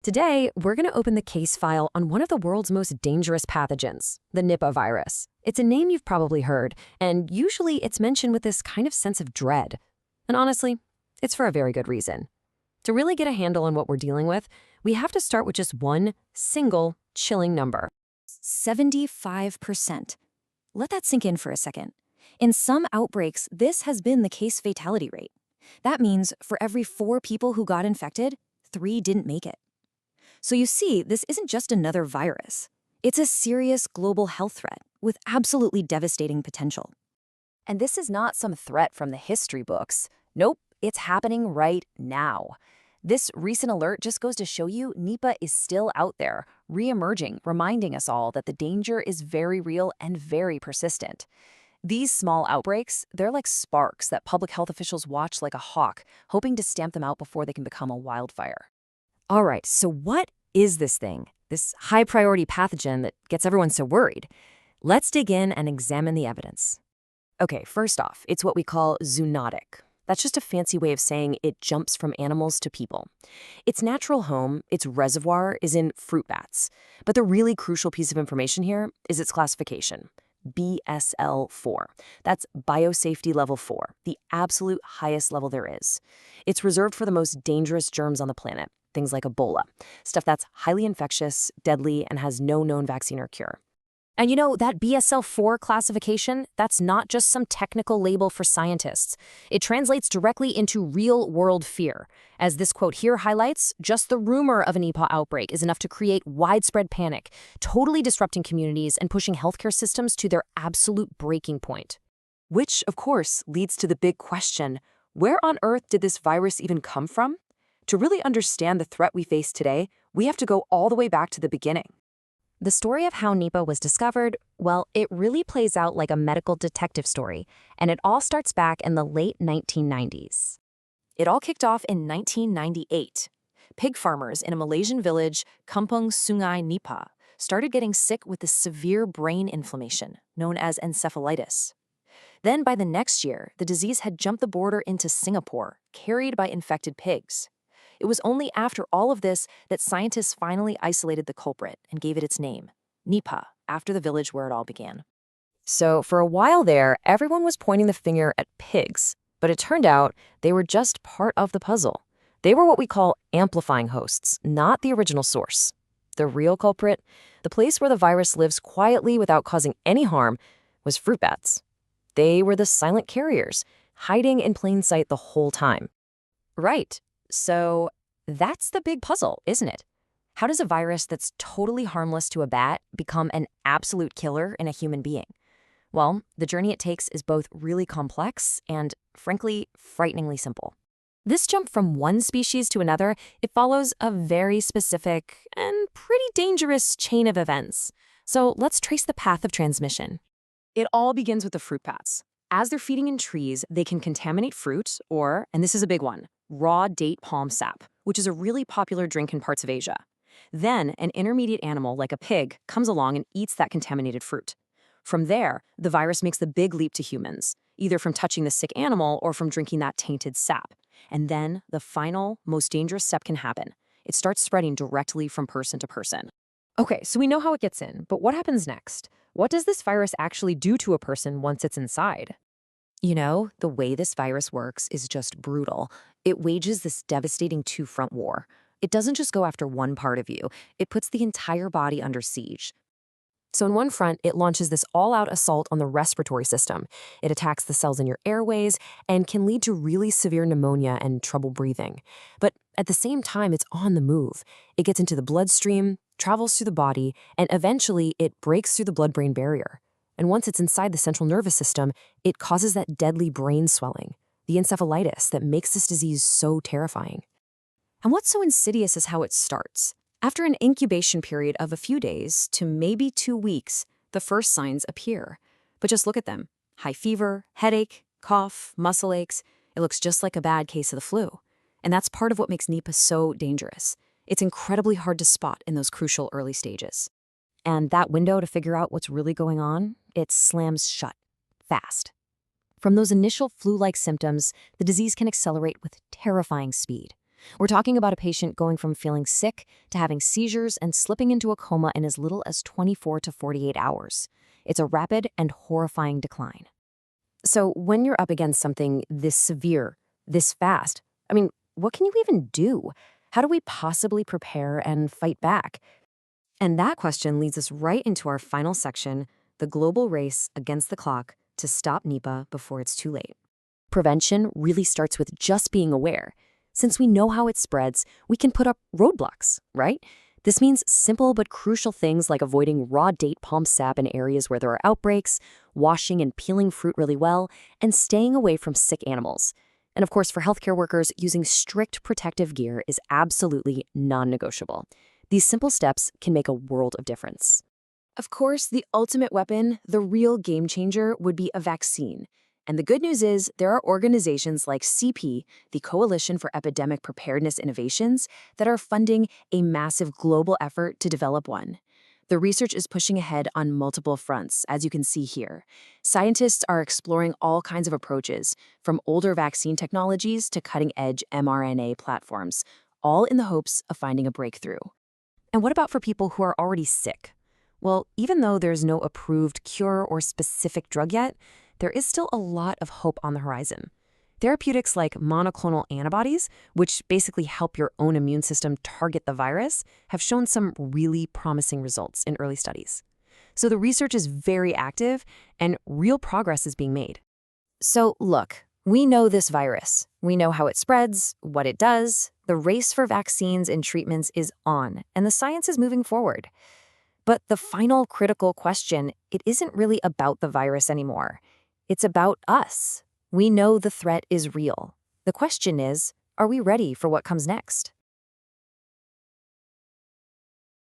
Today, we're going to open the case file on one of the world's most dangerous pathogens, the Nipah virus. It's a name you've probably heard, and usually it's mentioned with this kind of sense of dread. And honestly, it's for a very good reason. To really get a handle on what we're dealing with, we have to start with just one single chilling number. 75%. Let that sink in for a second. In some outbreaks, this has been the case fatality rate. That means for every 4 people who got infected, 3 didn't make it. So you see, this isn't just another virus. It's a serious global health threat with absolutely devastating potential. And this is not some threat from the history books. Nope, it's happening right now. This recent alert just goes to show you Nipah is still out there, re-emerging, reminding us all that the danger is very real and very persistent. These small outbreaks, they're like sparks that public health officials watch like a hawk, hoping to stamp them out before they can become a wildfire. All right, so what is this thing, this high-priority pathogen that gets everyone so worried? Let's dig in and examine the evidence. Okay, first off, it's what we call zoonotic. That's just a fancy way of saying it jumps from animals to people. Its natural home, its reservoir, is in fruit bats. But the really crucial piece of information here is its classification. BSL-4. That's biosafety level 4, the absolute highest level there is. It's reserved for the most dangerous germs on the planet, things like Ebola, stuff that's highly infectious, deadly, and has no known vaccine or cure. And you know, that BSL-4 classification, that's not just some technical label for scientists. It translates directly into real-world fear. As this quote here highlights, just the rumor of a Nipah outbreak is enough to create widespread panic, totally disrupting communities and pushing healthcare systems to their absolute breaking point. Which, of course, leads to the big question, where on earth did this virus even come from? To really understand the threat we face today, we have to go all the way back to the beginning. The story of how Nipah was discovered, well, it really plays out like a medical detective story, and it all starts back in the late 1990s. It all kicked off in 1998. Pig farmers in a Malaysian village, Kampung Sungai Nipah, started getting sick with this severe brain inflammation, known as encephalitis. Then by the next year, the disease had jumped the border into Singapore, carried by infected pigs. It was only after all of this that scientists finally isolated the culprit and gave it its name, Nipah, after the village where it all began. So for a while there, everyone was pointing the finger at pigs, but it turned out they were just part of the puzzle. They were what we call amplifying hosts, not the original source. The real culprit, the place where the virus lives quietly without causing any harm, was fruit bats. They were the silent carriers, hiding in plain sight the whole time. Right. So that's the big puzzle, isn't it? How does a virus that's totally harmless to a bat become an absolute killer in a human being? Well, the journey it takes is both really complex and, frankly, frighteningly simple. This jump from one species to another, it follows a very specific and pretty dangerous chain of events. So let's trace the path of transmission. It all begins with the fruit bats. As they're feeding in trees, they can contaminate fruit or, and this is a big one, raw date palm sap, which is a really popular drink in parts of Asia. Then, an intermediate animal like a pig comes along and eats that contaminated fruit. From there, the virus makes the big leap to humans, either from touching the sick animal or from drinking that tainted sap. And then, the final, most dangerous step can happen. It starts spreading directly from person to person. Okay, so we know how it gets in, but what happens next? What does this virus actually do to a person once it's inside? You know, the way this virus works is just brutal. It wages this devastating two-front war. It doesn't just go after one part of you. It puts the entire body under siege. So on one front, it launches this all-out assault on the respiratory system. It attacks the cells in your airways and can lead to really severe pneumonia and trouble breathing. But at the same time, it's on the move. It gets into the bloodstream, travels through the body, and eventually it breaks through the blood-brain barrier. And once it's inside the central nervous system, it causes that deadly brain swelling, the encephalitis that makes this disease so terrifying. And what's so insidious is how it starts. After an incubation period of a few days to maybe 2 weeks, the first signs appear. But just look at them. High fever, headache, cough, muscle aches. It looks just like a bad case of the flu. And that's part of what makes Nipah so dangerous. It's incredibly hard to spot in those crucial early stages. And that window to figure out what's really going on, it slams shut, fast. From those initial flu-like symptoms, the disease can accelerate with terrifying speed. We're talking about a patient going from feeling sick to having seizures and slipping into a coma in as little as 24 to 48 hours. It's a rapid and horrifying decline. So when you're up against something this severe, this fast, what can you even do? How do we possibly prepare and fight back? And that question leads us right into our final section, the global race against the clock to stop Nipah before it's too late. Prevention really starts with just being aware. Since we know how it spreads, we can put up roadblocks, right? This means simple but crucial things like avoiding raw date palm sap in areas where there are outbreaks, washing and peeling fruit really well, and staying away from sick animals. And of course, for healthcare workers, using strict protective gear is absolutely non-negotiable. These simple steps can make a world of difference. Of course, the ultimate weapon, the real game changer, would be a vaccine. And the good news is there are organizations like CP, the Coalition for Epidemic Preparedness Innovations, that are funding a massive global effort to develop one. The research is pushing ahead on multiple fronts, as you can see here. Scientists are exploring all kinds of approaches, from older vaccine technologies to cutting-edge mRNA platforms, all in the hopes of finding a breakthrough. And what about for people who are already sick? Well, even though there's no approved cure or specific drug yet, there is still a lot of hope on the horizon. Therapeutics like monoclonal antibodies, which basically help your own immune system target the virus, have shown some really promising results in early studies. So the research is very active and real progress is being made. So look, we know this virus. We know how it spreads, what it does. The race for vaccines and treatments is on, and the science is moving forward. But the final critical question, it isn't really about the virus anymore. It's about us. We know the threat is real. The question is, are we ready for what comes next?